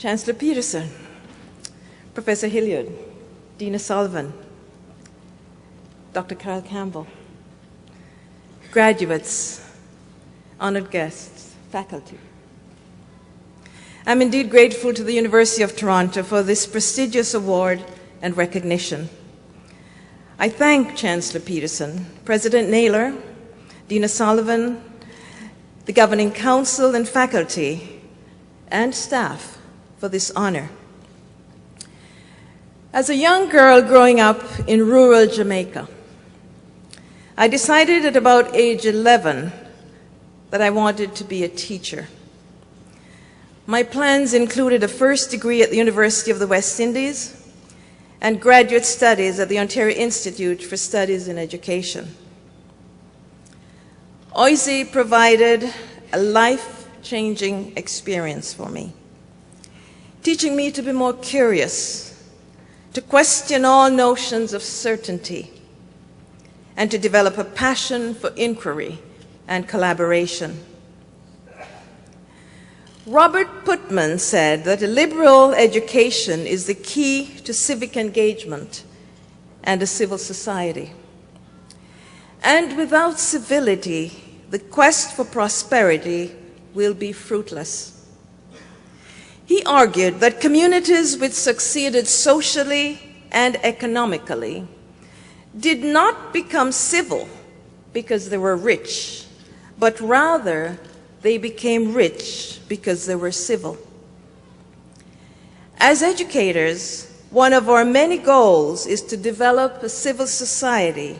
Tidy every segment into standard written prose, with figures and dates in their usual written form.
Chancellor Peterson, Professor Hilliard, Dean O'Sullivan, Dr. Carol Campbell, graduates, honored guests, faculty. I'm indeed grateful to the University of Toronto for this prestigious award and recognition. I thank Chancellor Peterson, President Naylor, Dean O'Sullivan, the Governing Council and faculty and staff for this honor. As a young girl growing up in rural Jamaica, I decided at about age 11 that I wanted to be a teacher. My plans included a first degree at the University of the West Indies and graduate studies at the Ontario Institute for Studies in Education. OISE provided a life-changing experience for me, teaching me to be more curious, to question all notions of certainty, and to develop a passion for inquiry and collaboration. Robert Putnam said that a liberal education is the key to civic engagement and a civil society. And without civility, the quest for prosperity will be fruitless. He argued that communities which succeeded socially and economically did not become civil because they were rich, but rather they became rich because they were civil. As educators, one of our many goals is to develop a civil society,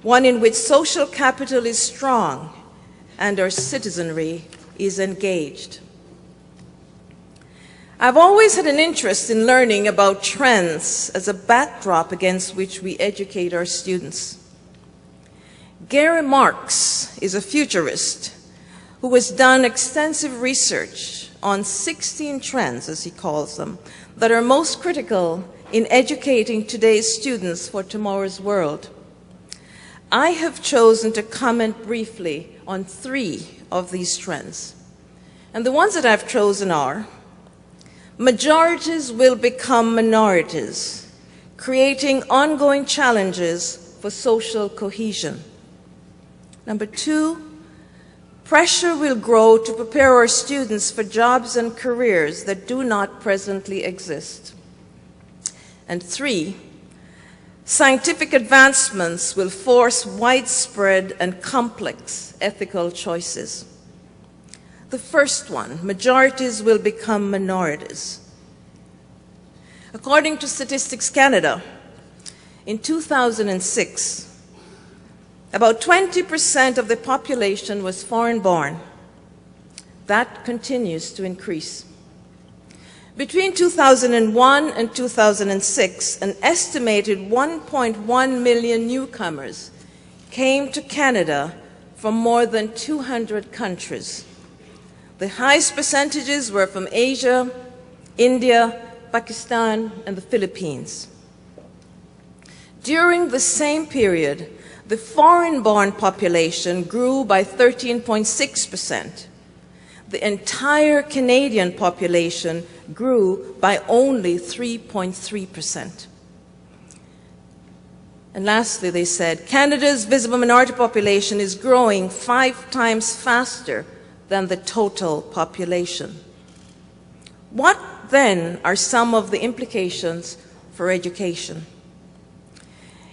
one in which social capital is strong and our citizenry is engaged. I've always had an interest in learning about trends as a backdrop against which we educate our students. Gary Marx is a futurist who has done extensive research on 16 trends, as he calls them, that are most critical in educating today's students for tomorrow's world. I have chosen to comment briefly on 3 of these trends. And the ones that I've chosen are: majorities will become minorities, creating ongoing challenges for social cohesion. Number 2, pressure will grow to prepare our students for jobs and careers that do not presently exist. And 3, scientific advancements will force widespread and complex ethical choices. The first one, majorities will become minorities. According to Statistics Canada, in 2006, about 20% of the population was foreign-born. That continues to increase. Between 2001 and 2006, an estimated 1.1 million newcomers came to Canada from more than 200 countries. The highest percentages were from Asia, India, Pakistan, and the Philippines. During the same period, the foreign-born population grew by 13.6%. The entire Canadian population grew by only 3.3%. And lastly, they said, Canada's visible minority population is growing 5 times faster than the total population. What then are some of the implications for education?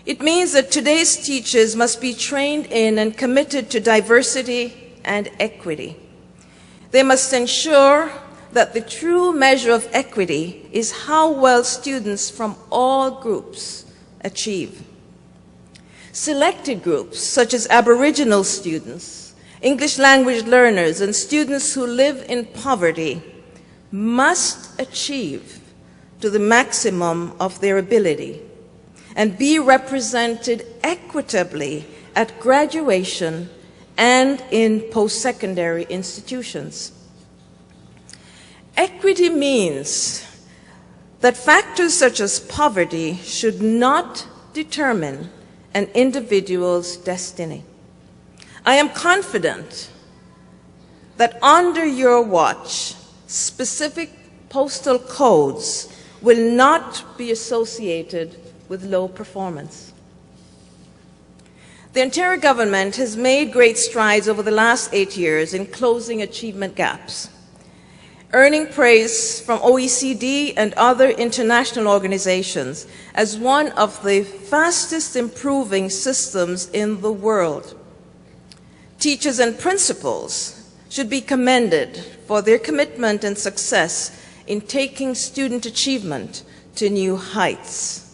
It means that today's teachers must be trained in and committed to diversity and equity. They must ensure that the true measure of equity is how well students from all groups achieve. Selected groups, such as Aboriginal students, English language learners, and students who live in poverty, must achieve to the maximum of their ability and be represented equitably at graduation and in post-secondary institutions. Equity means that factors such as poverty should not determine an individual's destiny. I am confident that under your watch, specific postal codes will not be associated with low performance. The Ontario government has made great strides over the last 8 years in closing achievement gaps, earning praise from OECD and other international organizations as one of the fastest improving systems in the world. Teachers and principals should be commended for their commitment and success in taking student achievement to new heights.